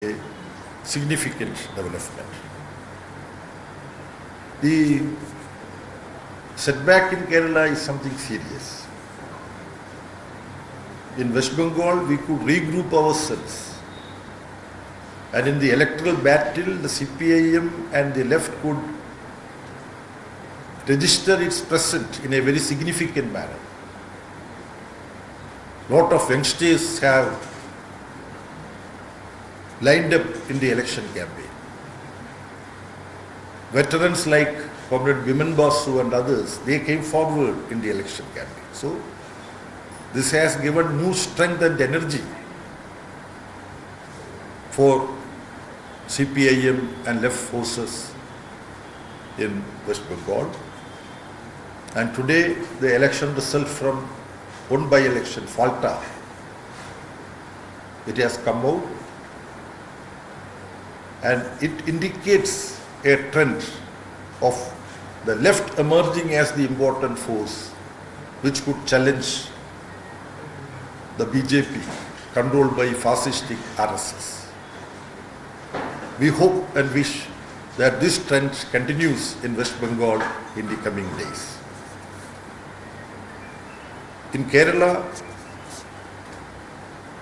a significant development. The setback in Kerala is something serious. In West Bengal, we could regroup ourselves. And in the electoral battle, the Cpim and the left could register its presence in a very significant manner. Lot of youngsters have lined up in the election campaign. Veterans like Comrade Biman Basu and others, they came forward in the election campaign. So, this has given new strength and energy for Cpim and left forces in West Bengal. And today, the election result from one by-election, Falta, it has come out, and it indicates a trend of the left emerging as the important force which could challenge the BJP controlled by fascistic RSS. We hope and wish that this trend continues in West Bengal in the coming days. In Kerala,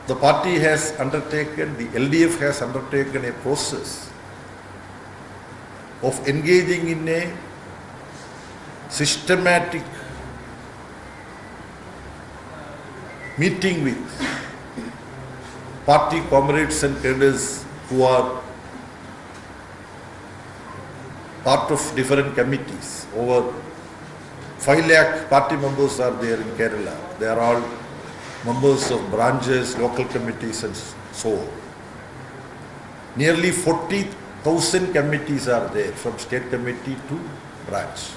the party has undertaken, the LDF has undertaken a process of engaging in a systematic meeting with party comrades and cadres who are part of different committees. Over 5 lakh party members are there in Kerala. They are all members of branches, local committees and so on. Nearly 40,000 committees are there from state committee to branch.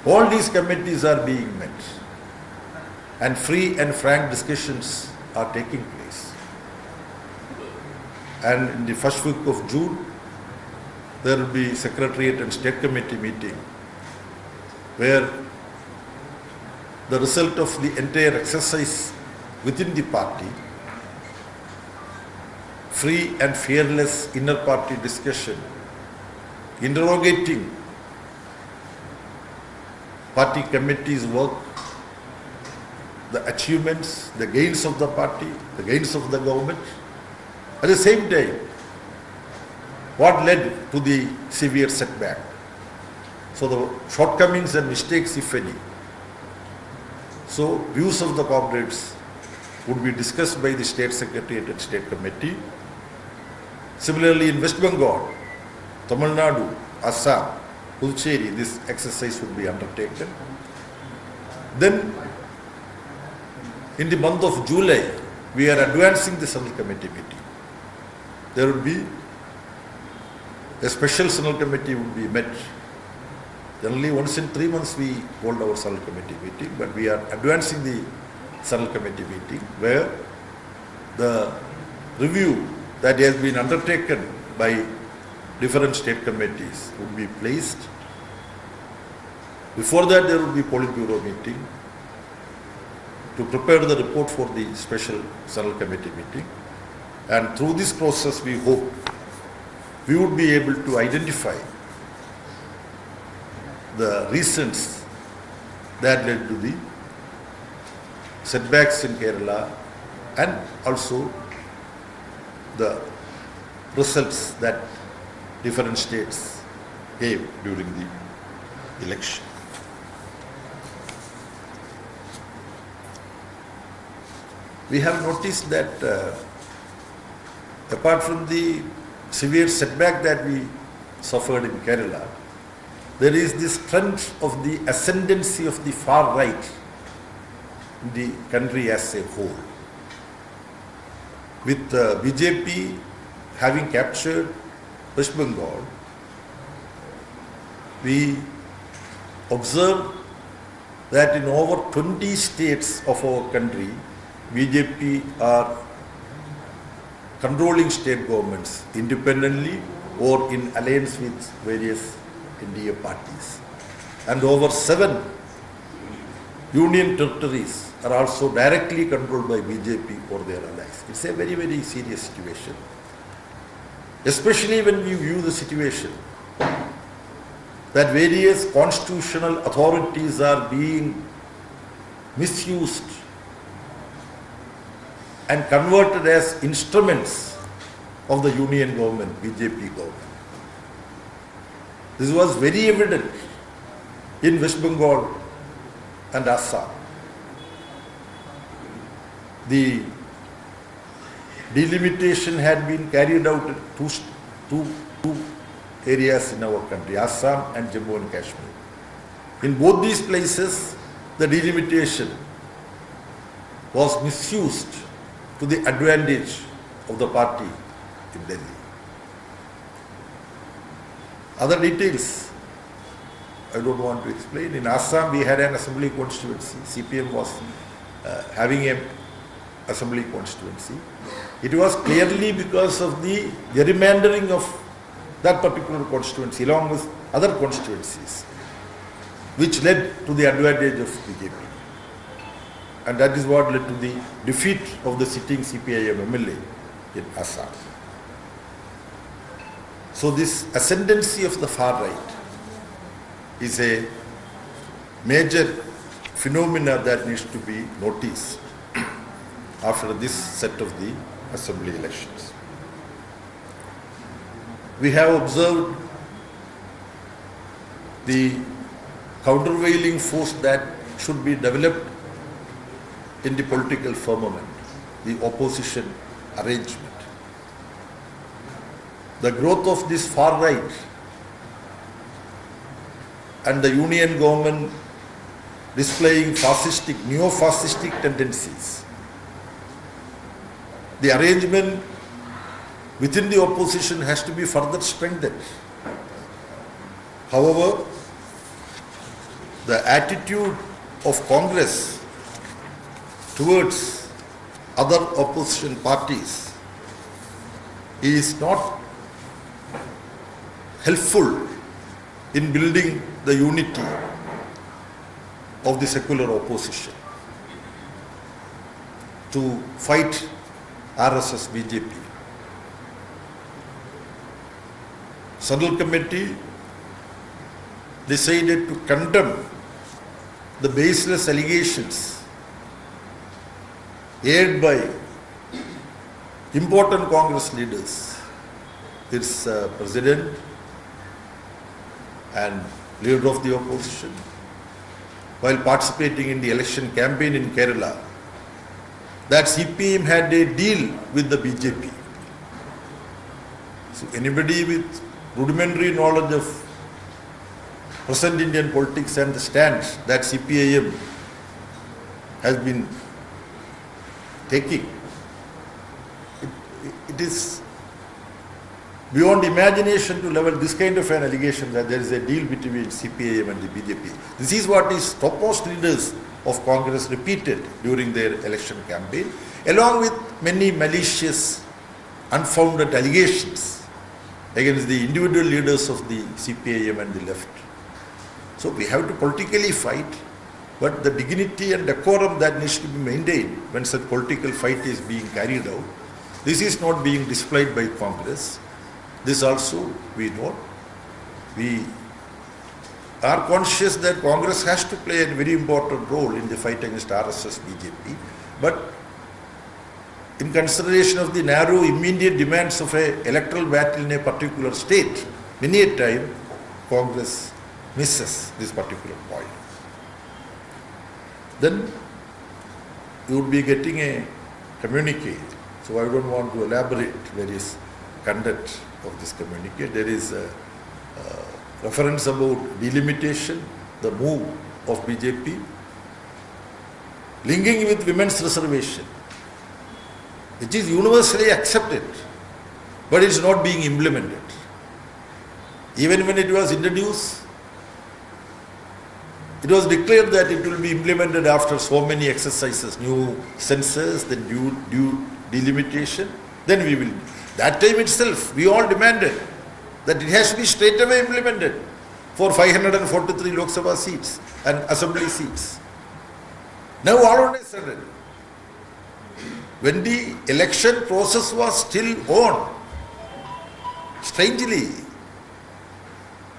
All these committees are being met and free and frank discussions are taking place. And in the first week of June, there will be Secretariat and State Committee meeting where the result of the entire exercise within the party, free and fearless inter-party discussion, interrogating party committees' work, the achievements, the gains of the party, the gains of the government. At the same time, what led to the severe setback? So the shortcomings and mistakes, if any. So views of the comrades would be discussed by the State Secretariat and State Committee. Similarly, in West Bengal, Tamil Nadu, Assam, Puducherry, this exercise would be undertaken. Then, in the month of July, we are advancing the Central Committee meeting. There will be a special Central Committee would be met. Generally, once in 3 months we hold our Central Committee meeting, but we are advancing the Central Committee meeting where the review that has been undertaken by different state committees would be placed. Before that, there will be Politburo meeting to prepare the report for the special Central Committee meeting. And through this process, we hope we would be able to identify the reasons that led to the setbacks in Kerala and also the results that different states gave during the election. We have noticed that apart from the severe setback that we suffered in Kerala, there is this trend of the ascendancy of the far right in the country as a whole. With BJP having captured West Bengal, we observe that in over 20 states of our country, BJP are controlling state governments independently or in alliance with various India parties. And over 7 union territories are also directly controlled by BJP or their allies. It's a very, very serious situation. especially when we view the situation that various constitutional authorities are being misused and converted as instruments of the union government, BJP government. This was very evident in West Bengal and Assam. The delimitation had been carried out in two areas in our country, Assam and Jammu and Kashmir. In both these places, the delimitation was misused to the advantage of the party in Delhi. Other details I don't want to explain. In Assam, we had an assembly constituency. Cpim was having an assembly constituency. It was clearly because of the gerrymandering of that particular constituency along with other constituencies, which led to the advantage of BJP. And that is what led to the defeat of the sitting CPIM MLA in Assam. So this ascendancy of the far right is a major phenomena that needs to be noticed after this set of the assembly elections. We have observed the countervailing force that should be developed in the political firmament, the opposition arrangement. The growth of this far right and the union government displaying fascistic, neo-fascistic tendencies. The arrangement within the opposition has to be further strengthened. However, the attitude of Congress towards other opposition parties is not helpful in building the unity of the secular opposition to fight RSS BJP. Central Committee decided to condemn the baseless allegations aired by important Congress leaders, its president and leader of the opposition, while participating in the election campaign in Kerala, that CPM had a deal with the BJP. So anybody with rudimentary knowledge of present Indian politics and the stance that CPIM has been taking, it is beyond imagination to level this kind of an allegation that there is a deal between CPIM and the BJP. This is what is topmost leaders of Congress repeated during their election campaign, along with many malicious, unfounded allegations against the individual leaders of the CPIM and the left. So we have to politically fight, but the dignity and decorum that needs to be maintained when such political fight is being carried out, this is not being displayed by Congress. This also we know. We are conscious that Congress has to play a very important role in the fight against RSS BJP, but in consideration of the narrow immediate demands of an electoral battle in a particular state, many a time Congress misses this particular point. Then you would be getting a communique. So I don't want to elaborate various content of this communique. There is a reference about delimitation, the move of BJP, linking with women's reservation, which is universally accepted, but it's not being implemented. Even when it was introduced, it was declared that it will be implemented after so many exercises, new census, then due delimitation, then we will. That time itself, we all demanded that it has to be straight away implemented for 543 Lok Sabha seats and assembly seats. Now all of a sudden, when the election process was still on, Strangely,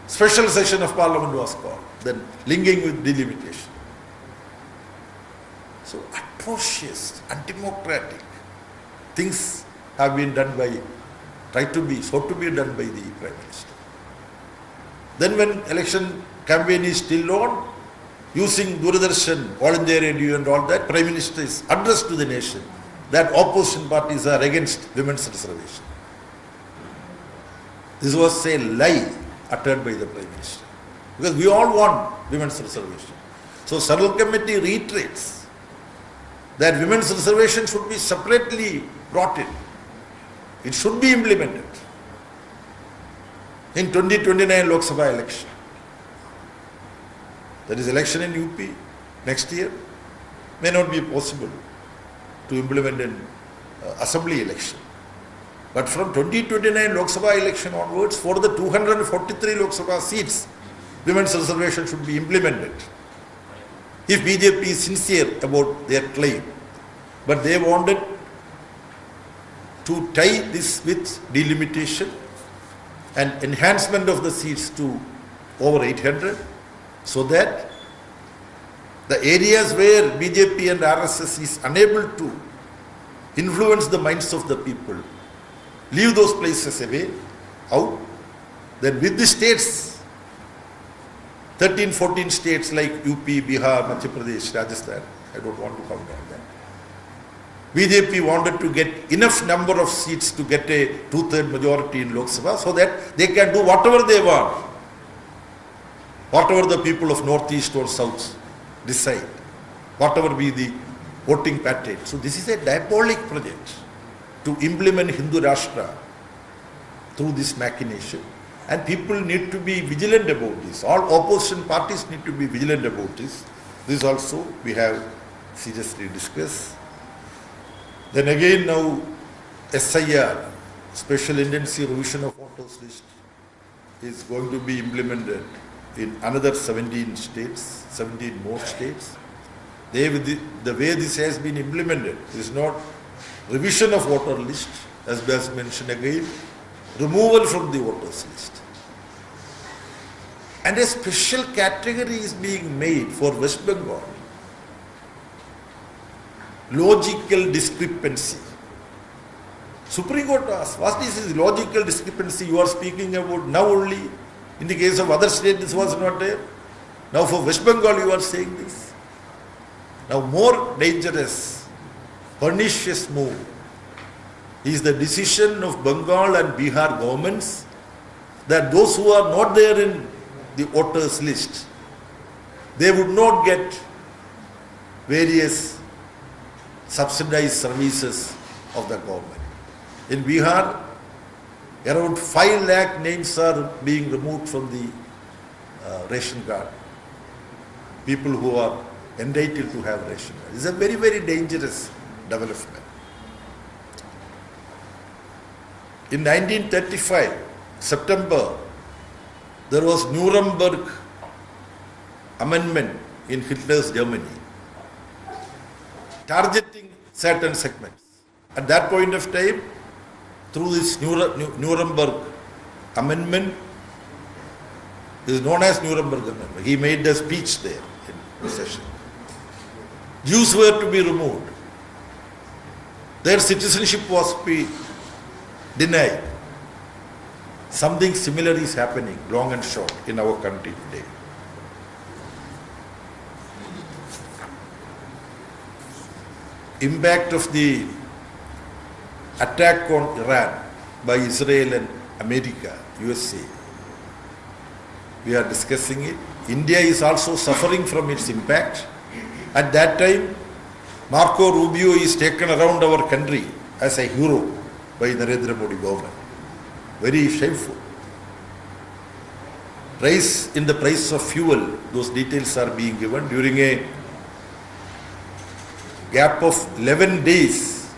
special session of parliament was called, then linking with delimitation. So atrocious, undemocratic things have been done by, sought to be done by the Prime Minister. Then when election campaign is still on, using Doordarshan, All India Radio and all that, Prime Minister is addressed to the nation that opposition parties are against women's reservation. This was a lie uttered by the Prime Minister. Because we all want women's reservation. So Central Committee reiterates that women's reservation should be separately brought in. It should be implemented in 2029 Lok Sabha election. There is election in UP next year. May not be possible to implement an assembly election. But from 2029 Lok Sabha election onwards, for the 243 Lok Sabha seats, women's reservation should be implemented. If BJP is sincere about their claim. But they wanted to tie this with delimitation and enhancement of the seats to over 800, so that the areas where BJP and RSS is unable to influence the minds of the people, leave those places away, out. Then with the states, 13, 14 states like UP, Bihar, Madhya Pradesh, Rajasthan, I don't want to comment on that. BJP wanted to get enough number of seats to get a 2/3 majority in Lok Sabha so that they can do whatever they want, whatever the people of Northeast or South decide, whatever be the voting pattern. So this is a diabolic project to implement Hindu Rashtra through this machination. And people need to be vigilant about this. All opposition parties need to be vigilant about this. This also we have seriously discussed. Then again now SIR, Special Intensive Revision of Voters List, is going to be implemented in another 17 states, 17 more states. The way this has been implemented is not revision of voter list, as was mentioned again, removal from the voters list. And a special category is being made for West Bengal. Logical discrepancy. Supreme Court asked, what is this logical discrepancy you are speaking about now only? In the case of other states, this was not there. Now for West Bengal, you are saying this. Now more dangerous, pernicious move is the decision of Bengal and Bihar governments that those who are not there in the voters list, they would not get various subsidized services of the government. In Bihar, around 5 lakh names are being removed from the ration card. People who are entitled to have ration card. It's a very, very dangerous development. In 1935, September, there was Nuremberg Amendment in Hitler's Germany, targeting certain segments. At that point of time, through this Nuremberg Amendment, is known as Nuremberg Amendment. He made a speech there in the session. Jews were to be removed. Their citizenship was to be denied. Something similar is happening, long and short, in our country today. Impact of the attack on Iran by Israel and America, USA. We are discussing it. India is also suffering from its impact. At that time, Marco Rubio is taken around our country as a hero by Narendra Modi government. Very shameful. Rise in the price of fuel, those details are being given during a gap of 11 days.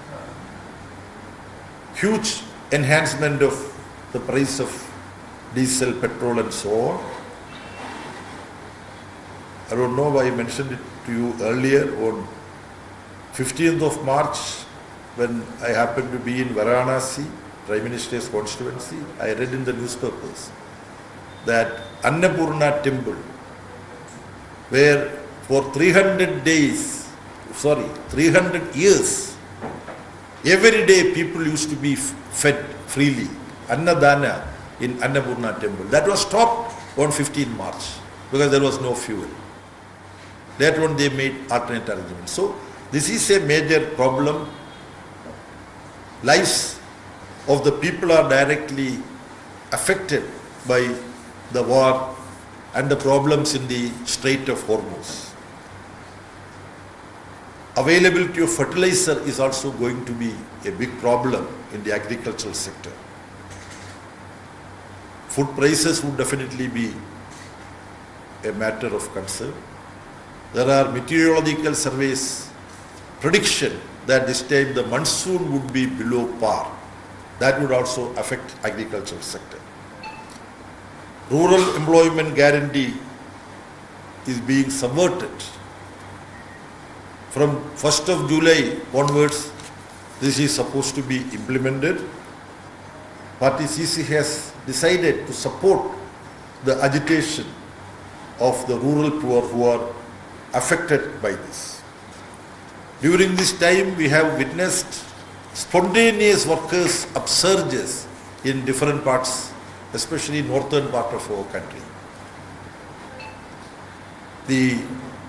Huge enhancement of the price of diesel, petrol and so on. I don't know why I mentioned it to you earlier. On 15th of March, when I happened to be in Varanasi Prime Minister's constituency, I read in the newspapers that Annapurna temple, where for 300 years, every day people used to be fed freely, Annadana in Annapurna temple. That was stopped on 15 March because there was no fuel. Later on they made alternate arrangements. So this is a major problem. Lives of the people are directly affected by the war and the problems in the Strait of Hormuz. Availability of fertilizer is also going to be a big problem in the agricultural sector. Food prices would definitely be a matter of concern. There are meteorological surveys prediction that this time the monsoon would be below par. That would also affect agricultural sector. Rural employment guarantee is being subverted. From 1st of July onwards, this is supposed to be implemented. Party CC has decided to support the agitation of the rural poor who are affected by this. During this time, we have witnessed spontaneous workers' upsurges in different parts, especially northern part of our country. The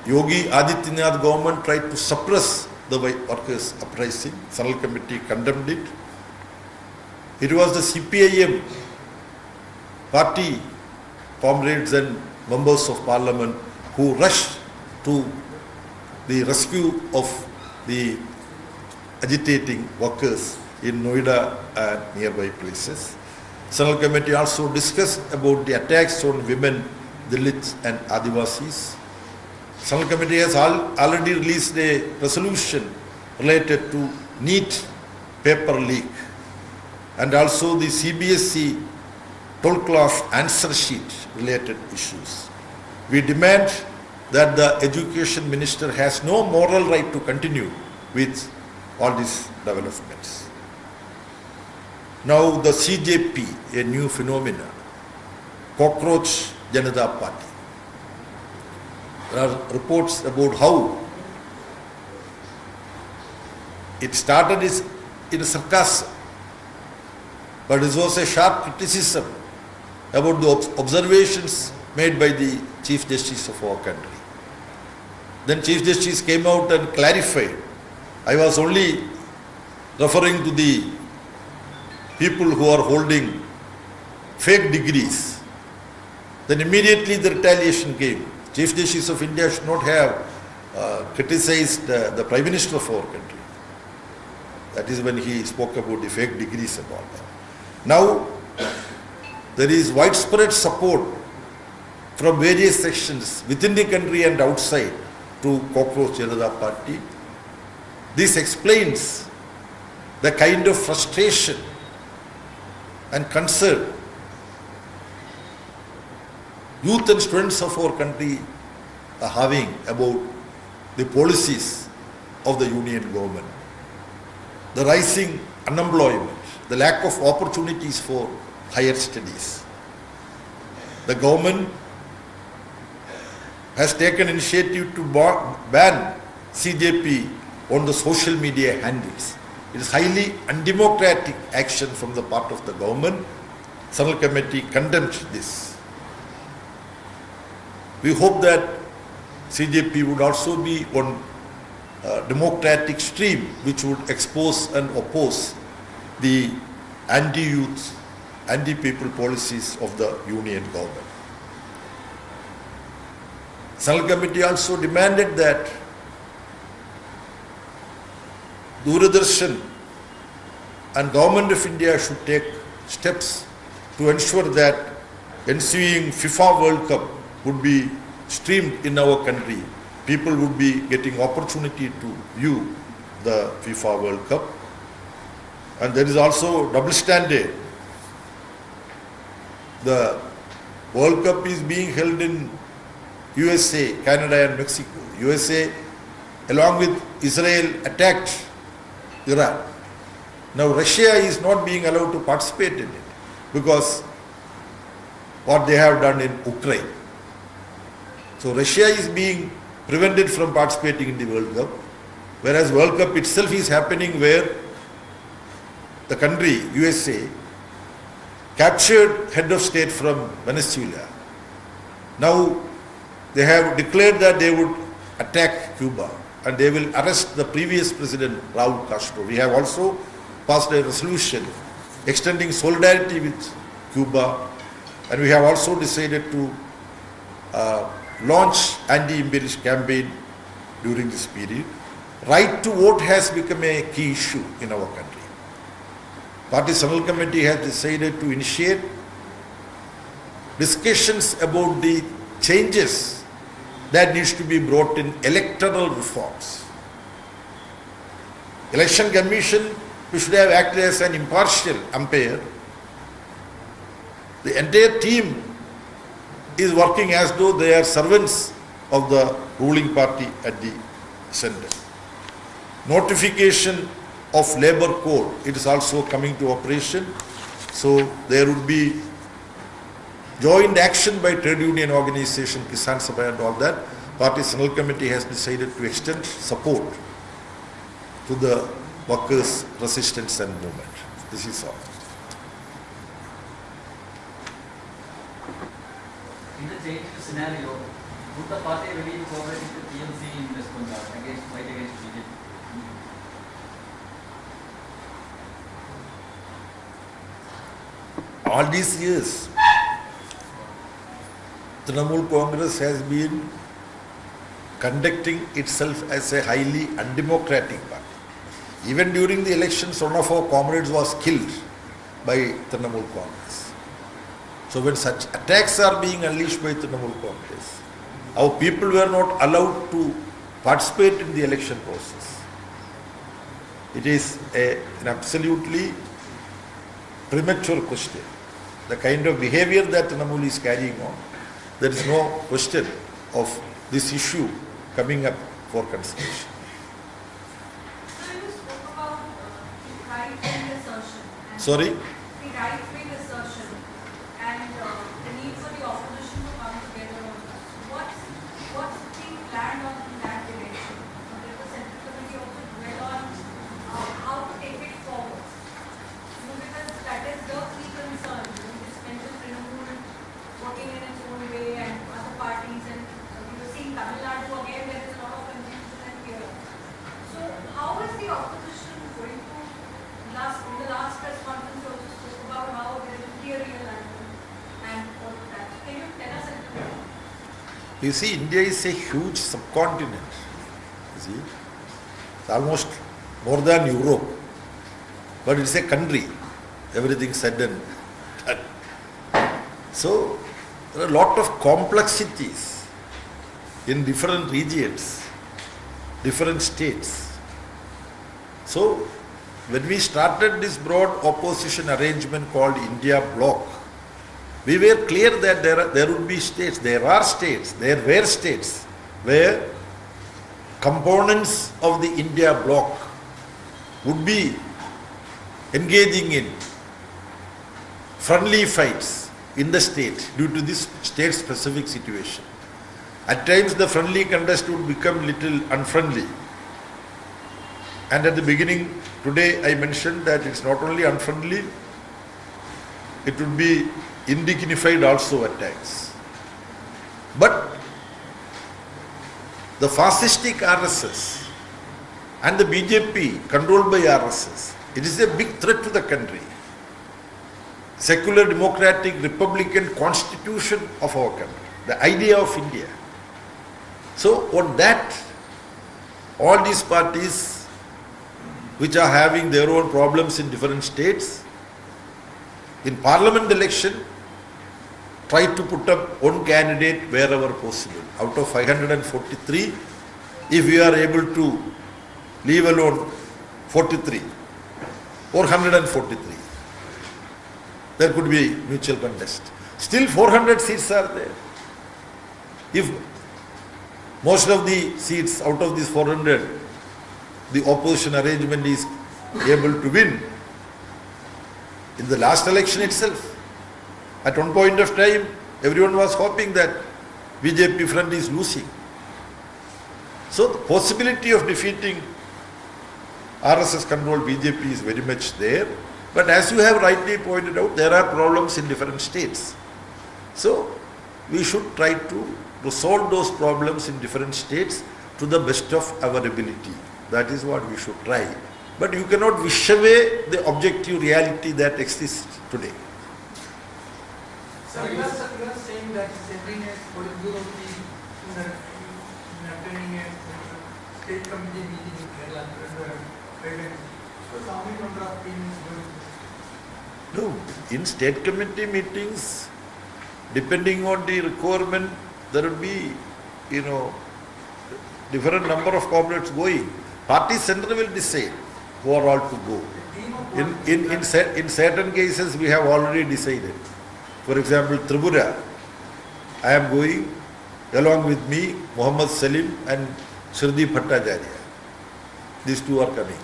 Yogi Adityanath government tried to suppress the workers' uprising. Central Committee condemned it. It was the Cpim party comrades and members of parliament who rushed to the rescue of the agitating workers in Noida and nearby places. Central Committee also discussed about the attacks on women, Dalits and Adivasis. Central Committee has already released a resolution related to NEET paper leak and also the CBSE 12th class answer sheet related issues. We demand that the Education Minister has no moral right to continue with all these developments. Now the CJP, a new phenomenon, Cockroach Janata Party. There are reports about how it started in sarcasm, but it was a sharp criticism about the observations made by the Chief Justice of our country. Then Chief Justice came out and clarified. I was only referring to the people who are holding fake degrees. Then immediately the retaliation came. Chief Justice of India should not have criticized the Prime Minister of our country. That is when he spoke about the fake degrees and all that. Now, there is widespread support from various sections within the country and outside to Cockroach Janata Party. This explains the kind of frustration and concern youth and students of our country are having about the policies of the union government. The rising unemployment, the lack of opportunities for higher studies. The government has taken initiative to ban CJP on the social media handles. It is highly undemocratic action from the part of the government. Central Committee condemned this. We hope that CJP would also be on a democratic stream which would expose and oppose the anti-youth, anti-people policies of the union government. Central Committee also demanded that Doordarshan and Government of India should take steps to ensure that ensuing FIFA World Cup would be streamed in our country. People would be getting opportunity to view the FIFA World Cup. And there is also double standard. The World Cup is being held in USA, Canada and Mexico. USA, along with Israel, attacked Iran. Now Russia is not being allowed to participate in it because what they have done in Ukraine. So Russia is being prevented from participating in the World Cup, whereas World Cup itself is happening where the country, USA, captured head of state from Venezuela. Now they have declared that they would attack Cuba and they will arrest the previous president, Raul Castro. We have also passed a resolution extending solidarity with Cuba, and we have also decided to launch anti-imperialist campaign during this period. Right to vote has become a key issue in our country. Party Central Committee has decided to initiate discussions about the changes that needs to be brought in electoral reforms. Election Commission, we should have acted as an impartial umpire. The entire team is working as though they are servants of the ruling party at the center. Notification of labor code, it is also coming to operation. So there would be joint action by trade union organization, Kisan Sabha and all that. Party Central Committee has decided to extend support to the workers' resistance and movement. This is all. In the changed scenario, would the party ready to cooperate with the TMC in West Bengal against fight against BJP? All these years, Trinamool Congress has been conducting itself as a highly undemocratic party. Even during the elections, one of our comrades was killed by Trinamool Congress. So when such attacks are being unleashed by Trinamool Congress, our people were not allowed to participate in the election process. It is an absolutely premature question. The kind of behavior that Trinamool is carrying on, there is no question of this issue coming up for consideration. So you spoke about the right-wing assertion. Sorry? The right-wing assertion and the need for the opposition to come together on this. What's being planned on in that direction? Did the Central Committee also dwell on how to take it forward? Because that is the key concern. This mentioned Trinamool working in its own way and other parties, and we were seeing Tamil Nadu again, there is a lot of confusion and chaos. So how is the opposition going to, in the last press conference also spoke about how there will be a realignment and all of that. Can you tell us a little bit? You see, India is a huge subcontinent. You see, it's almost more than Europe, but it's a country. Everything said and done. So there are a lot of complexities in different regions, different states. So when we started this broad opposition arrangement called India Bloc, we were clear that there would be states, there were states where components of the India Bloc would be engaging in friendly fights in the state due to this state-specific situation. At times the friendly contest would become little unfriendly. And at the beginning, today I mentioned that it's not only unfriendly, it would be indignified also at times. But the fascistic RSS and the BJP controlled by RSS, it is a big threat to the country. Secular, democratic, republican constitution of our country, the idea of India. So on that, all these parties which are having their own problems in different states, in parliament election, try to put up one candidate wherever possible. Out of 543, if we are able to leave alone 43 or 143, there could be mutual contest. Still 400 seats are there. If most of the seats out of these 400, the opposition arrangement is able to win, in the last election itself. At one point of time, everyone was hoping that BJP front is losing. So the possibility of defeating RSS controlled BJP is very much there. But as you have rightly pointed out, there are problems in different states. So we should try to resolve those problems in different states to the best of our ability. That is what we should try. But you cannot wish away the objective reality that exists today. So you are saying that sending a Politburo team in attending a state committee meeting in Kerala under so how many number of teams doing? No, in state committee meetings, depending on the requirement, there will be, different number of comrades going. Party center will decide who are all to go. In certain cases, we have already decided. For example, Tripura, I am going along with me, Muhammad Salim and Shirdi Bhattacharya. These two are coming.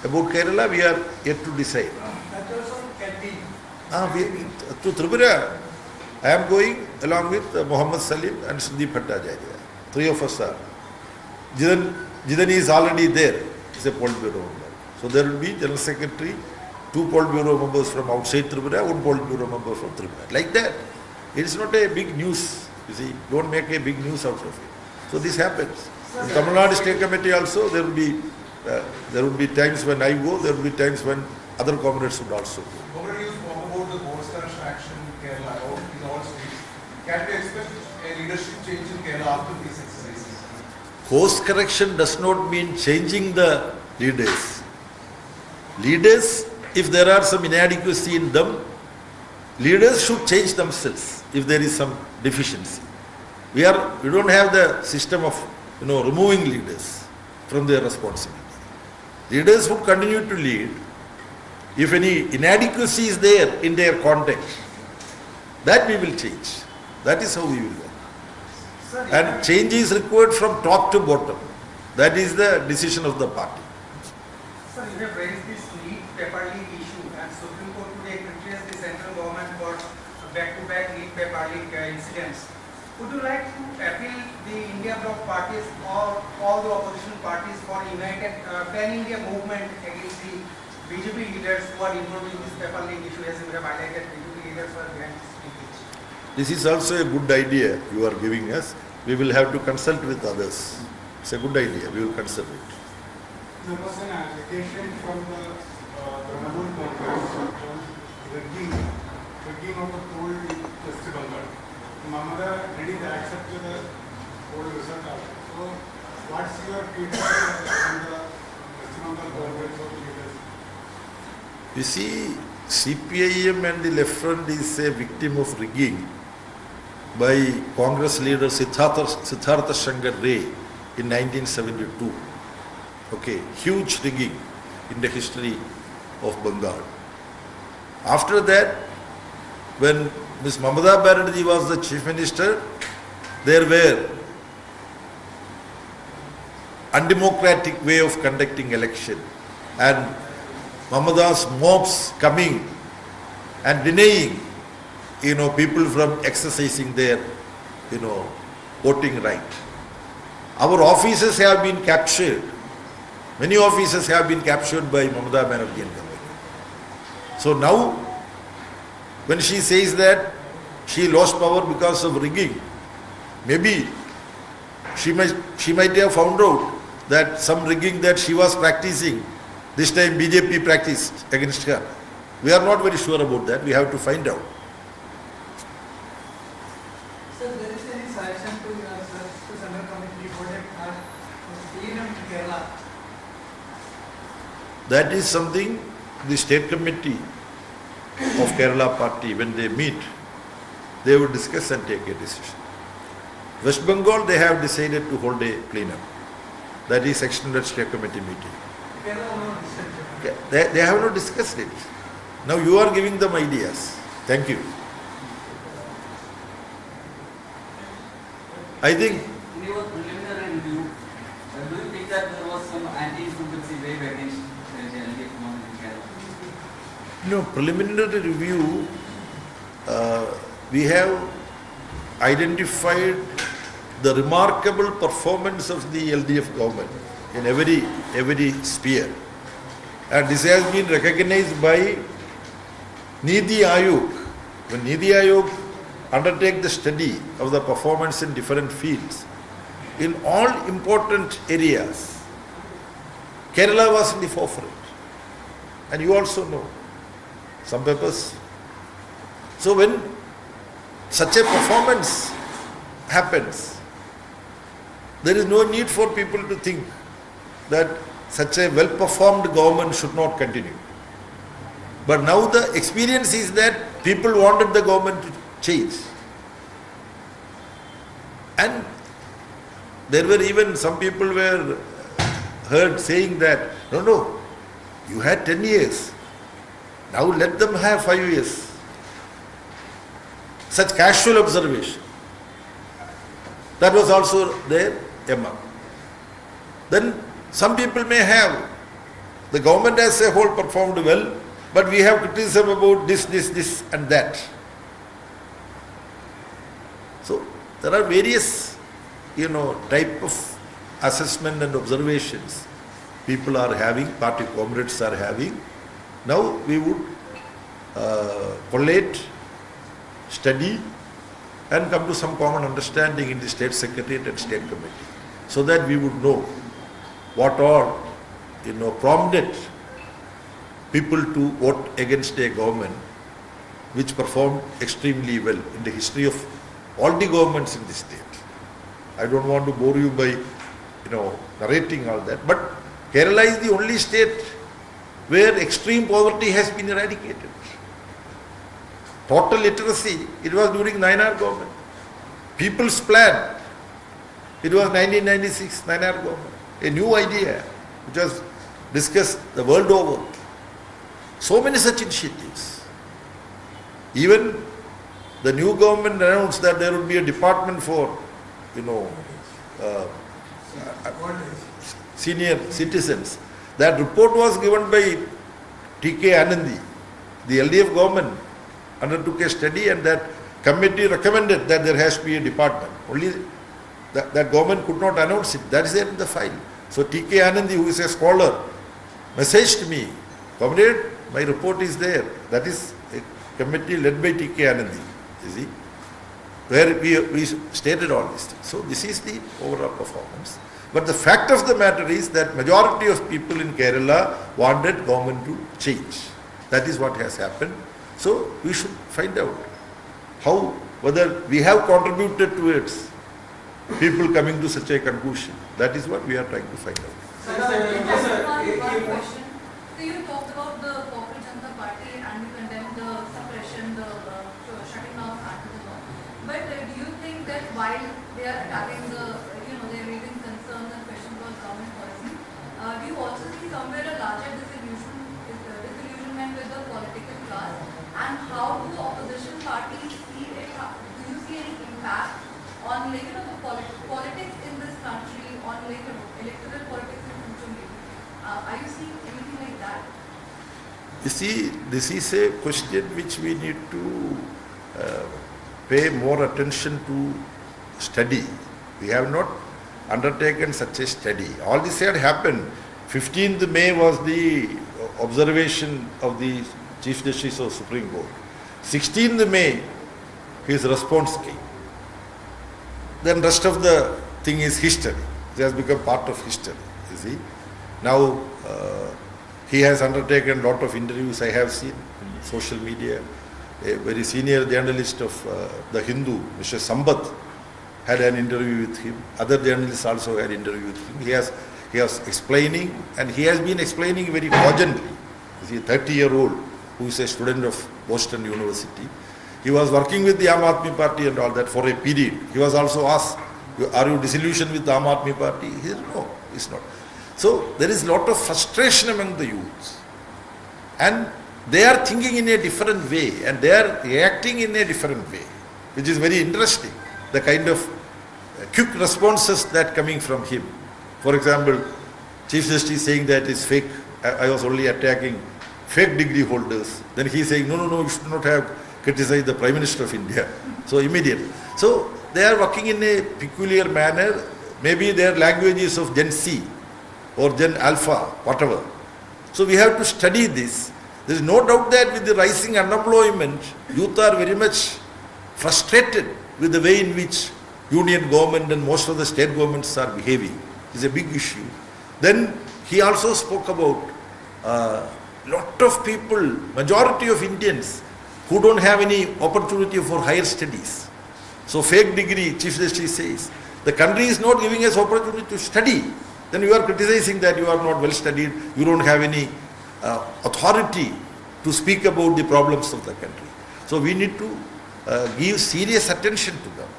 About Kerala, we are yet to decide. That also can be. To Tripura, I am going along with Muhammad Salim and Shirdi Bhattacharya. Three of us are. Jidan is already there. He's a Politburo member. So there will be General Secretary, 2 Politburo members from outside Tripura, 1 Politburo member from Tripura. Like that. It's not a big news. You see, don't make a big news out of it. So this happens. In Tamil Nadu State Committee also, there will be times when I go, there will be times when other comrades would also go. Already you spoke about the course correction action in Kerala, in all states. Can we expect a leadership change in Kerala after these exercises? Course correction does not mean changing the leaders. Leaders, if there are some inadequacy in them, leaders should change themselves if there is some deficiency. We don't have the system of removing leaders from their responsibility. Leaders would continue to lead. If any inadequacy is there in their conduct, that we will change. That is how we will work. Sir, And change is required from top to bottom. That is the decision of the party. Sir, you have raised this lead paper leak issue and Supreme Court today criticized the central government for back-to-back lead paper leak incidents. Would you like to appeal the India bloc parties or all the opposition parties for united pan-India movement against the BJP leaders who are involved in this paper leak issue, as you have highlighted, BJP leaders were behind this leakage? This is also a good idea you are giving us. We will have to consult with others. It's a good idea. We will consult it. There was an allegation from the Trinamool Congress on rigging of the poll in West Bengal. Mamata didn't accept the poll result. So, what's your feedback on the West Bengal Congress of leaders? You see, CPIM and the left front is a victim of rigging by Congress leader Siddhartha Shankar Ray in 1972. Okay, huge rigging in the history of Bengal. After that, when Ms. Mamata Banerjee was the chief minister, there were undemocratic way of conducting election and Mamata's mobs coming and denying, people from exercising their, voting right. Our officers have been captured. Many officers have been captured by Mamata Banerjee and government. So now, when she says that she lost power because of rigging, maybe she might have found out that some rigging that she was practicing, this time BJP practiced against her. We are not very sure about that. We have to find out. Sir, there is any suggestion to Central Committee for that cleanup in Kerala? That is something the state committee of Kerala party, when they meet, they will discuss and take a decision. West Bengal, they have decided to hold a cleanup. That is extended state committee meeting. Kerala no decision. They have not discussed it. Now you are giving them ideas. Thank you. I think In your preliminary review, do you think that there was some anti-incumbency wave against the LDF government in Kerala? No, preliminary review, we have identified the remarkable performance of the LDF government in every sphere. And this has been recognized by Niti Aayog. When Niti Aayog undertake the study of the performance in different fields, in all important areas, Kerala was in the forefront. And you also know some papers. So when such a performance happens, there is no need for people to think that such a well-performed government should not continue. But now the experience is that people wanted the government to change. And there were even some people were heard saying that, no, you had 10 years. Now let them have 5 years. Such casual observation. That was also there among. Then some people may have, the government as a whole performed well, but we have criticism about this and that. So there are various, type of assessment and observations people are having, party comrades are having. Now we would collate, study and come to some common understanding in the State Secretariat and State Committee, so that we would know what all prompted people to vote against a government which performed extremely well in the history of all the governments in the state. I don't want to bore you by narrating all that, but Kerala is the only state where extreme poverty has been eradicated. Total literacy, it was during Nayanar government. People's Plan, it was 1996, Nayanar government. A new idea which was discussed the world over. So many such initiatives. Even the new government announced that there would be a department for, senior citizens. That report was given by T.K. Anandi. The LDF government undertook a study and that committee recommended that there has to be a department. Only that government could not announce it. That is there in the file. So T.K. Anandi, who is a scholar, messaged me, comrade, my report is there. That is a committee led by T.K. Anandi, you see, where we stated all these things. So this is the overall performance. But the fact of the matter is that majority of people in Kerala wanted government to change. That is what has happened. So we should find out whether we have contributed towards people coming to such a conclusion. That is what we are trying to find out. One question. So you talked about the Corporate Janata Party and you condemned the suppression, the shutting down activism. But do you think that while they are attacking they are raising concerns and questions about government policy, do you also see somewhere a larger disillusionment with the political class? And how do opposition parties see it? Do you see any impact on the politics in this country, on electoral politics in future? Are you seeing anything like that? You see, this is a question which we need to pay more attention to study. We have not undertaken such a study. All this had happened. 15th May was the observation of the Chief Justice of Supreme Court. 16th May, his response came. Then rest of the thing is history. It has become part of history, you see. Now, he has undertaken a lot of interviews I have seen in social media. A very senior journalist of The Hindu, Mr. Sambat, had an interview with him. Other journalists also had an interview with him. He was explaining, and he has been explaining very cogently. He is a 30-year-old who is a student of Boston University. He was working with the Aam Aadmi Party and all that for a period. He was also asked, are you disillusioned with the Aam Aadmi Party? He said, no, it's not. So there is a lot of frustration among the youths. And they are thinking in a different way and they are reacting in a different way, which is very interesting. The kind of quick responses that coming from him. For example, Chief Justice saying that it's fake. I was only attacking fake degree holders. Then he is saying, no, you should not have criticized the Prime Minister of India. So immediately. So they are working in a peculiar manner. Maybe their language is of Gen C or Gen Alpha, whatever. So we have to study this. There is no doubt that with the rising unemployment, youth are very much frustrated with the way in which union government and most of the state governments are behaving. It's a big issue. Then he also spoke about lot of people, majority of Indians who don't have any opportunity for higher studies. So fake degree, Chief Justice says, the country is not giving us opportunity to study. Then you are criticizing that you are not well studied, you don't have any authority to speak about the problems of the country. So we need to give serious attention to them.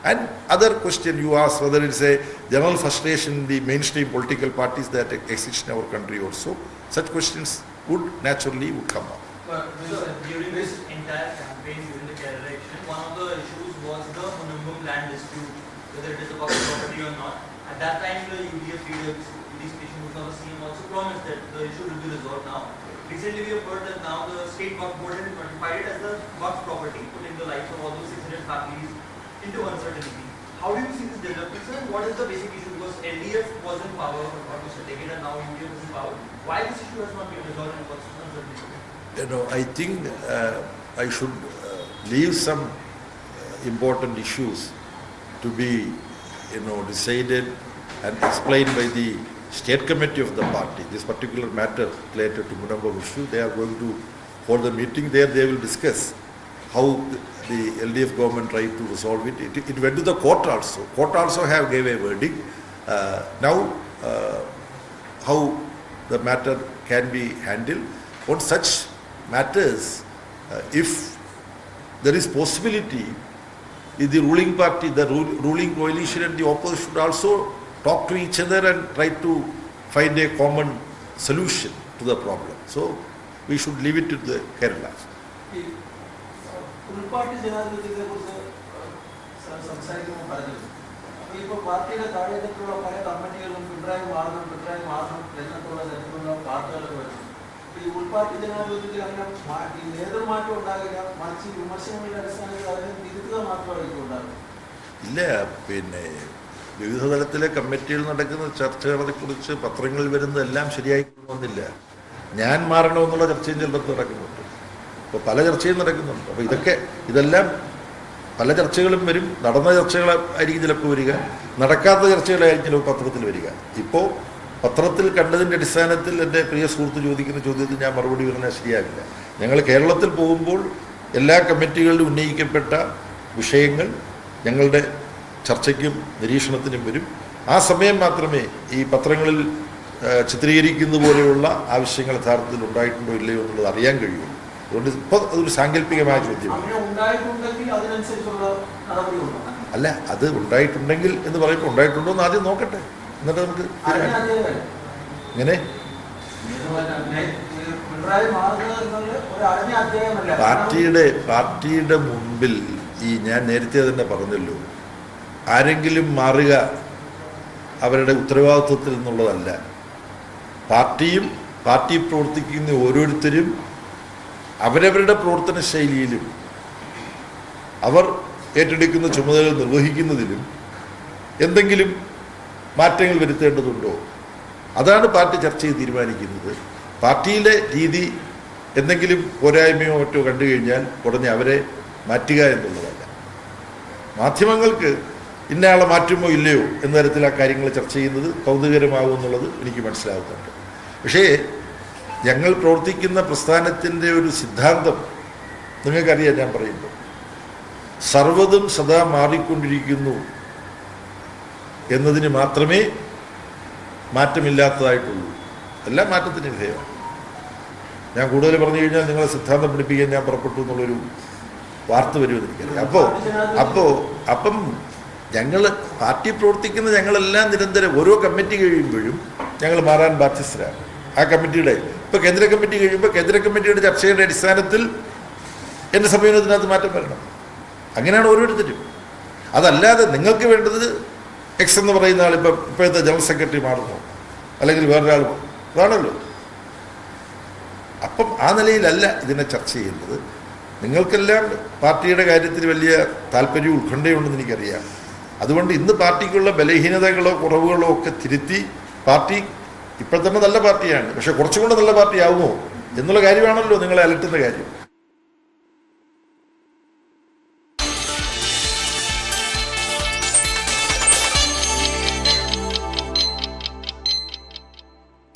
And other question you asked, whether it's a general frustration in the mainstream political parties that exist in our country also, such questions would naturally come up. During this entire campaign, during the Kairali election, one of the issues was the minimum land dispute, whether it is a public property or not. At that time, the UDF leader, station was the CM also promised that the issue will be resolved now. Recently, we have heard that now the state Waqf board has notified it as the Waqf property, putting the lives of all those 600 families into uncertainty. How do you see this development, sir? What is the basic issue? Because LDF was in power, or Mr. Decade, and now UDF is in power. Why this issue has not been resolved and what's uncertainty? I think I should leave some important issues to be, decided and explained by the state committee of the party. This particular matter related to Munambam issue, they are going to hold the meeting there. They will discuss how the LDF government tried to resolve it. It went to the court also. Court also have gave a verdict. Now, how the matter can be handled on such matters, if there is possibility, if the ruling party, the ruling coalition and the opposition should also talk to each other and try to find a common solution to the problem. So we should leave it to the Kerala. ഉൾപാർട്ടി ജനാധിപത്യത്തെ കുറിച്ച് സംസാരിക്കുമ്പോൾ പറഞ്ഞു. അപ്പോൾ ഇപ്പോൾ പാർട്ടിയുടെ താഴെത്തട്ടിലുള്ള പല കമ്മിറ്റികളും പിണറായി മാറണം എന്നൊക്കെയുള്ള തരത്തിലുള്ള വാർത്തകളൊക്കെ വരുന്നു. ഈ ഉൾപാർട്ടി ജനാധിപത്യത്തിൽ അങ്ങനെ ഈ നേതൃമാറ്റം ഉണ്ടാകില്ല, മറിച്ച് വിമർശനങ്ങളുടെ അടിസ്ഥാനത്തിൽ അതിനെ തിരുത്തുക മാത്രമായിരിക്കും ഉണ്ടാകും. ഇല്ല, വിവിധ തലത്തിലെ കമ്മിറ്റിയിൽ നടക്കുന്ന ചർച്ചകളെക്കുറിച്ച് പത്രങ്ങളിൽ വരുന്നതെല്ലാം ശരിയായിക്കൊള്ളുന്നില്ല. ഞാൻ മാറണമെന്നുള്ള ചർച്ചയും ചിലടത്ത് നടക്കുന്നുണ്ട്. അപ്പോൾ പല ചർച്ചയും നടക്കുന്നുണ്ട്. അപ്പോൾ ഇതെല്ലാം പല ചർച്ചകളും വരും. നടന്ന ചർച്ചകളായിരിക്കും ചിലപ്പോൾ വരിക, നടക്കാത്ത ചർച്ചകളായിരിക്കും ചിലപ്പോൾ പത്രത്തിൽ വരിക. ഇപ്പോൾ പത്രത്തിൽ കണ്ടതിൻ്റെ അടിസ്ഥാനത്തിൽ എൻ്റെ പ്രിയ സുഹൃത്ത് ചോദിക്കുന്ന ചോദ്യത്തിന് ഞാൻ മറുപടി പറഞ്ഞാൽ ശരിയാകില്ല. ഞങ്ങൾ കേരളത്തിൽ പോകുമ്പോൾ എല്ലാ കമ്മിറ്റികളിലും ഉന്നയിക്കപ്പെട്ട വിഷയങ്ങൾ ഞങ്ങളുടെ ചർച്ചയ്ക്കും നിരീക്ഷണത്തിനും വരും. ആ സമയം മാത്രമേ ഈ പത്രങ്ങളിൽ ചിത്രീകരിക്കുന്ന പോലെയുള്ള ആവശ്യങ്ങൾ യഥാർത്ഥത്തിൽ ഉണ്ടായിട്ടുണ്ടോ ഇല്ലയോ എന്നുള്ളത് അറിയാൻ കഴിയുള്ളൂ. അതുകൊണ്ട് ഇപ്പോൾ അതൊരു സാങ്കല്പികമായ ചോദ്യമാണ്. അല്ല, അത് ഉണ്ടായിട്ടുണ്ടെങ്കിൽ എന്ന് പറയുമ്പോൾ ഉണ്ടായിട്ടുണ്ടോ എന്ന് ആദ്യം നോക്കട്ടെ, എന്നിട്ട് നമുക്ക് ഇങ്ങനെ പാർട്ടിയുടെ മുമ്പിൽ ഞാൻ നേരത്തെ തന്നെ പറഞ്ഞല്ലോ, ആരെങ്കിലും മാറുക അവരുടെ ഉത്തരവാദിത്വത്തിൽ നിന്നുള്ളതല്ല. പാർട്ടിയും പാർട്ടി പ്രവർത്തിക്കുന്ന ഓരോരുത്തരും അവരവരുടെ പ്രവർത്തന ശൈലിയിലും അവർ ഏറ്റെടുക്കുന്ന ചുമതലകൾ നിർവഹിക്കുന്നതിലും എന്തെങ്കിലും മാറ്റങ്ങൾ വരുത്തേണ്ടതുണ്ടോ, അതാണ് പാർട്ടി ചർച്ച ചെയ്ത് തീരുമാനിക്കുന്നത്. പാർട്ടിയിലെ രീതി എന്തെങ്കിലും പോരായ്മയോ മറ്റോ കണ്ടു കഴിഞ്ഞാൽ ഉടനെ അവരെ മാറ്റുക എന്നുള്ളതല്ല. മാധ്യമങ്ങൾക്ക് ഇന്നയാളെ മാറ്റുമോ ഇല്ലയോ എന്ന തരത്തിൽ ആ കാര്യങ്ങൾ ചർച്ച ചെയ്യുന്നത് കൗതുകരമാകും എന്നുള്ളത് എനിക്ക് മനസ്സിലാകുന്നുണ്ട്. പക്ഷേ ഞങ്ങൾ പ്രവർത്തിക്കുന്ന പ്രസ്ഥാനത്തിൻ്റെ ഒരു സിദ്ധാന്തം നിങ്ങൾക്കറിയാം. ഞാൻ പറയുമ്പോൾ സർവ്വതും സദാ മാറിക്കൊണ്ടിരിക്കുന്നു എന്നതിന് മാത്രമേ മാറ്റമില്ലാത്തതായിട്ടുള്ളൂ. എല്ലാം മാറ്റത്തിന് വിധേയമാണ്. ഞാൻ കൂടുതൽ പറഞ്ഞു കഴിഞ്ഞാൽ നിങ്ങളെ സിദ്ധാന്തം പഠിപ്പിക്കാൻ ഞാൻ പുറപ്പെട്ടു എന്നുള്ളൊരു വാർത്ത വരുമെന്ന് എനിക്കറിയാം. അപ്പം ഞങ്ങൾ പാർട്ടി പ്രവർത്തിക്കുന്ന ഞങ്ങളെല്ലാം നിരന്തരം ഓരോ കമ്മിറ്റി കഴിയുമ്പോഴും ഞങ്ങൾ മാറാൻ ബാധ്യസ്ഥരാണ്. ആ കമ്മിറ്റിയുടെ ഇപ്പോൾ കേന്ദ്ര കമ്മിറ്റി കഴിയുമ്പോൾ കേന്ദ്ര കമ്മിറ്റിയുടെ ചർച്ചയുടെ അടിസ്ഥാനത്തിൽ എൻ്റെ സമീപനത്തിനകത്ത് മാറ്റം വരണം. അങ്ങനെയാണ് ഓരോരുത്തരും. അതല്ലാതെ നിങ്ങൾക്ക് വേണ്ടത് എക്സ് എന്ന് പറയുന്ന ആൾ ഇപ്പോഴത്തെ ജനറൽ സെക്രട്ടറി മാറുന്നു, അല്ലെങ്കിൽ വേറൊരാൾ, അതാണല്ലോ. അപ്പം ആ നിലയിലല്ല ഇതിനെ ചർച്ച ചെയ്യുന്നത്. നിങ്ങൾക്കെല്ലാം പാർട്ടിയുടെ കാര്യത്തിൽ വലിയ താല്പര്യവും ഉത്കണ്ഠയുണ്ടെന്ന് എനിക്കറിയാം. അതുകൊണ്ട് ഇന്ന് പാർട്ടിക്കുള്ള ബലഹീനതകളോ കുറവുകളോ ഒക്കെ തിരുത്തി പാർട്ടി ഇപ്പോൾ തന്നെ നല്ല പാർട്ടിയാണ്, പക്ഷെ കുറച്ചുകൂടെ നല്ല പാർട്ടി ആവുമോ എന്നുള്ള കാര്യമാണല്ലോ നിങ്ങളെ അലട്ടുന്ന കാര്യം.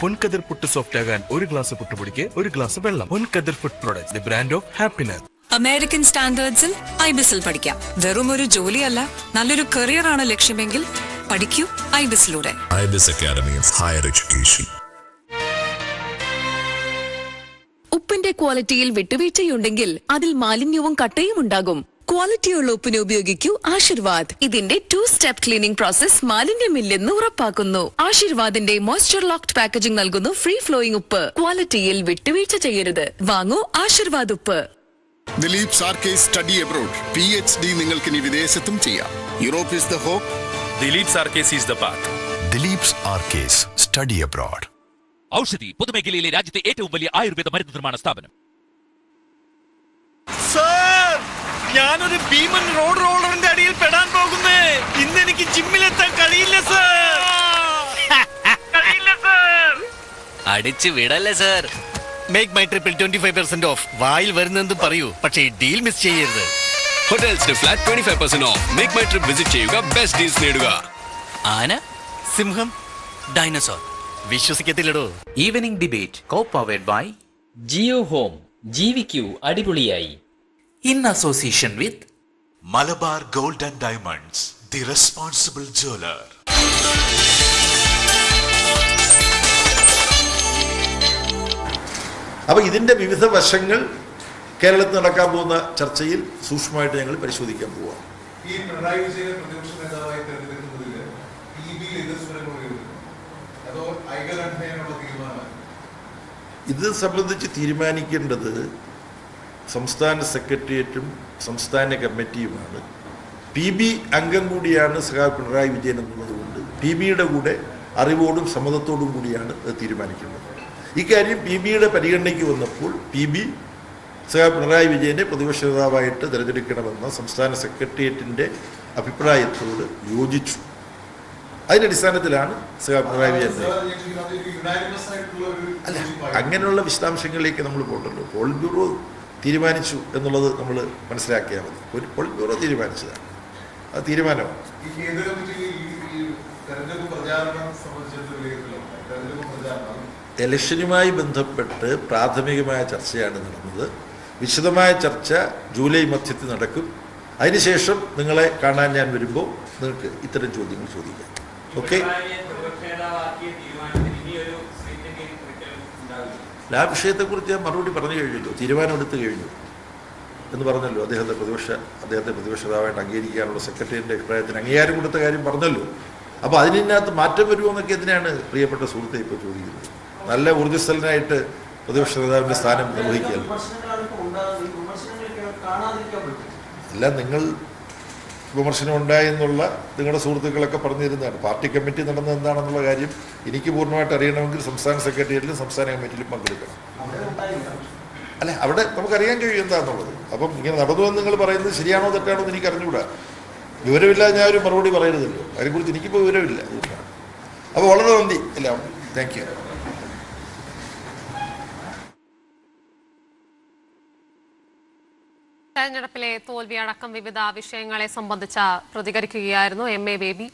പൊൻകതിർ പുട്ട് സോഫ്റ്റ് ആകാൻ ഒരു ഗ്ലാസ് പുട്ടുപൊടിക്ക് ഒരു ഗ്ലാസ് വെള്ളം. Ponkathir food products, the brand of happiness. American സ്റ്റാൻഡേർഡ്സിൽ ഐബിസിൽ പഠിക്കാം. വെറും ഒരു ജോലിയല്ല, നല്ലൊരു കരിയർ ആണ് ലക്ഷ്യമെങ്കിൽ പഠിക്കൂ ഐബിസിലൂടെ. IBIS Academy of Higher Education. ഉപ്പിന്റെ ക്വാളിറ്റിയിൽ വിട്ടുവീഴ്ചയുണ്ടെങ്കിൽ അതിൽ മാലിന്യവും കട്ടയും ഉണ്ടാകും. ക്വാളിറ്റിയുള്ള ഉപ്പിനെ ഉപയോഗിക്കൂ ആശീർവാദ്. ഇതിന്റെ 2-step ക്ലീനിംഗ് പ്രോസസ് മാലിന്യമില്ലെന്ന് ഉറപ്പാക്കുന്നു. ആശീർവാദിന്റെ മോയ്സ്ചർ ലോക്ഡ് പാക്കേജിംഗ് നൽകുന്നു ഫ്രീ ഫ്ലോയിങ് ഉപ്പ്. ക്വാളിറ്റിയിൽ വിട്ടുവീഴ്ച ചെയ്യരുത്. വാങ്ങൂ ആശീർവാദ് ഉപ്പ്. Dileep Sarkar's study abroad. PhD നിങ്ങൾക്ക് ഇനി വിദേശത്തും ചെയ്യാം. Europe is the hope. Dileep Sarkar's is the path. Dileep Sarkar's study abroad. Aushadhi പൊതുമേഖലയിലെ രാജ്യത്തെ ഏറ്റവും വലിയ ആയുർവേദ മരുന്ന് നിർമ്മാണ സ്ഥാപനം. ഞാനൊരു ഭീമൻ റോഡ് റോളറിന്റെ അടിയിൽ പെടാൻ പോകുന്നേ. ഇന്ന് എനിക്ക് ജിമ്മിലെത്താൻ കഴിയില്ല സർ. അടിച്ചു വിടല്ലേ സർ. മേക്ക് മൈ ട്രിപ്പിൽ 25% ഓഫ്. വായിൽ വരുന്നെന്തും പറയൂ, പക്ഷേ ഈ ഡീൽ മിസ് ചെയ്യരുത്. ഹോട്ടൽസിന് flat 25% off. Make my trip visit ചെയ്യുക, ബെസ്റ്റ് ഡീൽസ് നേടുക. ആന, സിംഹം, ഡൈനോസോർ. വിശ്വസിക്കത്തില്ലടോ. Evening debate co-powered by Jio home. ജീവിക്കൂ അടിപൊളിയായി. In association with Malabar gold and diamonds, the responsible jeweller. അപ്പോൾ ഇതിൻ്റെ വിവിധ വശങ്ങൾ കേരളത്തിൽ നടക്കാൻ പോകുന്ന ചർച്ചയിൽ സൂക്ഷ്മമായിട്ട് ഞങ്ങൾ പരിശോധിക്കാൻ പോവാം. ഈ പിണറായി വിജയനെ പ്രതിപക്ഷ നേതാവായി തെരഞ്ഞെടുക്കുന്നതിൽ PBയിൽ എതിർസ്വരങ്ങളുണ്ട്. അതോ ഐകകണ്ഠേനയുള്ള തീരുമാനമാണ്? ഇത് സംബന്ധിച്ച് തീരുമാനിക്കേണ്ടത് സംസ്ഥാന സെക്രട്ടേറിയറ്റും സംസ്ഥാന കമ്മിറ്റിയുമാണ്. PB അംഗം കൂടിയാണ് സഖാവ് പിണറായി വിജയൻ എന്നുള്ളതുകൊണ്ട് PBയുടെ കൂടെ അറിവോടും സമ്മതത്തോടും കൂടിയാണ് അത് തീരുമാനിക്കേണ്ടത്. ഇക്കാര്യം PBയുടെ പരിഗണനയ്ക്ക് വന്നപ്പോൾ PB സഖാവ് പിണറായി വിജയനെ പ്രതിപക്ഷ നേതാവായിട്ട് തിരഞ്ഞെടുക്കണമെന്ന സംസ്ഥാന സെക്രട്ടേറിയറ്റിൻ്റെ അഭിപ്രായത്തോട് യോജിച്ചു. അതിൻ്റെ അടിസ്ഥാനത്തിലാണ് സഖാവ് പിണറായി വിജയൻ. അല്ല, അങ്ങനെയുള്ള വിശദാംശങ്ങളിലേക്ക് നമ്മൾ പോകണ്ടല്ലോ. പോളിറ്റ് ബ്യൂറോ തീരുമാനിച്ചു എന്നുള്ളത് നമ്മൾ മനസ്സിലാക്കിയാൽ മതി. ഒരു പോളിറ്റ് ബ്യൂറോ തീരുമാനിച്ചതാണ്, അത് തീരുമാനമാണ്. ഇലക്ഷനുമായി ബന്ധപ്പെട്ട് പ്രാഥമികമായ ചർച്ചയാണ് നടന്നത്. വിശദമായ ചർച്ച ജൂലൈ മധ്യത്തിൽ നടക്കും. അതിനുശേഷം നിങ്ങളെ കാണാൻ ഞാൻ വരുമ്പോൾ നിങ്ങൾക്ക് ഇത്തരം ചോദ്യങ്ങൾ ചോദിക്കാം. ഓക്കെ, ആ വിഷയത്തെക്കുറിച്ച് ഞാൻ മറുപടി പറഞ്ഞു കഴിഞ്ഞല്ലോ. തീരുമാനമെടുത്ത് കഴിഞ്ഞു എന്ന് പറഞ്ഞല്ലോ. അദ്ദേഹത്തെ പ്രതിപക്ഷ നേതാവായിട്ട് അംഗീകരിക്കാനുള്ള സെക്രട്ടറിയുടെ അഭിപ്രായത്തിന് അംഗീകാരം കൊടുത്ത കാര്യം പറഞ്ഞല്ലോ. അപ്പോൾ അതിനകത്ത് മാറ്റം വരുമോ എന്നൊക്കെ എന്തിനാണ് പ്രിയപ്പെട്ട സുഹൃത്തെ ഇപ്പോൾ ചോദിക്കുന്നത്? നല്ല ഊർജ്ജസ്വലനായിട്ട് പ്രതിപക്ഷ നേതാവിൻ്റെ സ്ഥാനം നിർവഹിക്കുക. അല്ല, നിങ്ങൾ വിമർശനം ഉണ്ടായെന്നുള്ള നിങ്ങളുടെ സുഹൃത്തുക്കളൊക്കെ പറഞ്ഞിരുന്നതാണ്. പാർട്ടി കമ്മിറ്റി നടന്നത് എന്താണെന്നുള്ള കാര്യം എനിക്ക് പൂർണ്ണമായിട്ട് അറിയണമെങ്കിൽ സംസ്ഥാന സെക്രട്ടേറിയറ്റിലും സംസ്ഥാന കമ്മിറ്റിയിലും പങ്കെടുക്കണം. അല്ല, അവിടെ നമുക്കറിയാൻ കഴിയും എന്താണെന്നുള്ളത്. അപ്പം ഇങ്ങനെ നടന്നു എന്ന് നിങ്ങൾ പറയുന്നത് ശരിയാണോ തെറ്റാണോ എന്ന് എനിക്ക് അറിഞ്ഞുകൂടാ. വിവരമില്ല, ഞാൻ ഒരു മറുപടി പറയരുതല്ലോ. അതിനെക്കുറിച്ച് എനിക്കിപ്പോൾ വിവരമില്ല. അപ്പോൾ വളരെ നന്ദി എല്ലാം. Thank you. തെരഞ്ഞെടുപ്പിലെ തോൽവി അടക്കം വിവിധ വിഷയങ്ങളെ സംബന്ധിച്ച് പ്രതികരിക്കുകയായിരുന്നു MA ബേബി.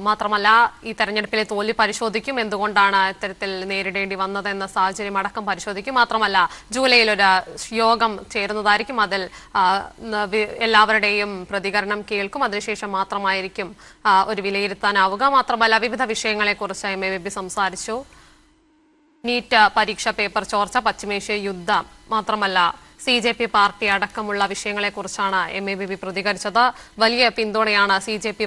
മാത്രമല്ല, ഈ തെരഞ്ഞെടുപ്പിലെ തോൽവി പരിശോധിക്കും, എന്തുകൊണ്ടാണ് ഇത്തരത്തിൽ നേരിടേണ്ടി വന്നതെന്ന സാഹചര്യം അടക്കം പരിശോധിക്കും. മാത്രമല്ല, ജൂലൈയിൽ ഒരു യോഗം ചേരുന്നതായിരിക്കും. അതിൽ എല്ലാവരുടെയും പ്രതികരണം കേൾക്കും. അതിനുശേഷം മാത്രമായിരിക്കും ഒരു വിലയിരുത്താനാവുക. മാത്രമല്ല, വിവിധ വിഷയങ്ങളെക്കുറിച്ച് MA ബേബി സംസാരിച്ചു. നീറ്റ് പരീക്ഷ പേപ്പർ ചോർച്ച, പശ്ചിമേഷ്യ യുദ്ധം, മാത്രമല്ല CJP പാർട്ടി അടക്കമുള്ള വിഷയങ്ങളെക്കുറിച്ചാണ് MA ബേബി പ്രതികരിച്ചത്. വലിയ പിന്തുണയാണ് CJP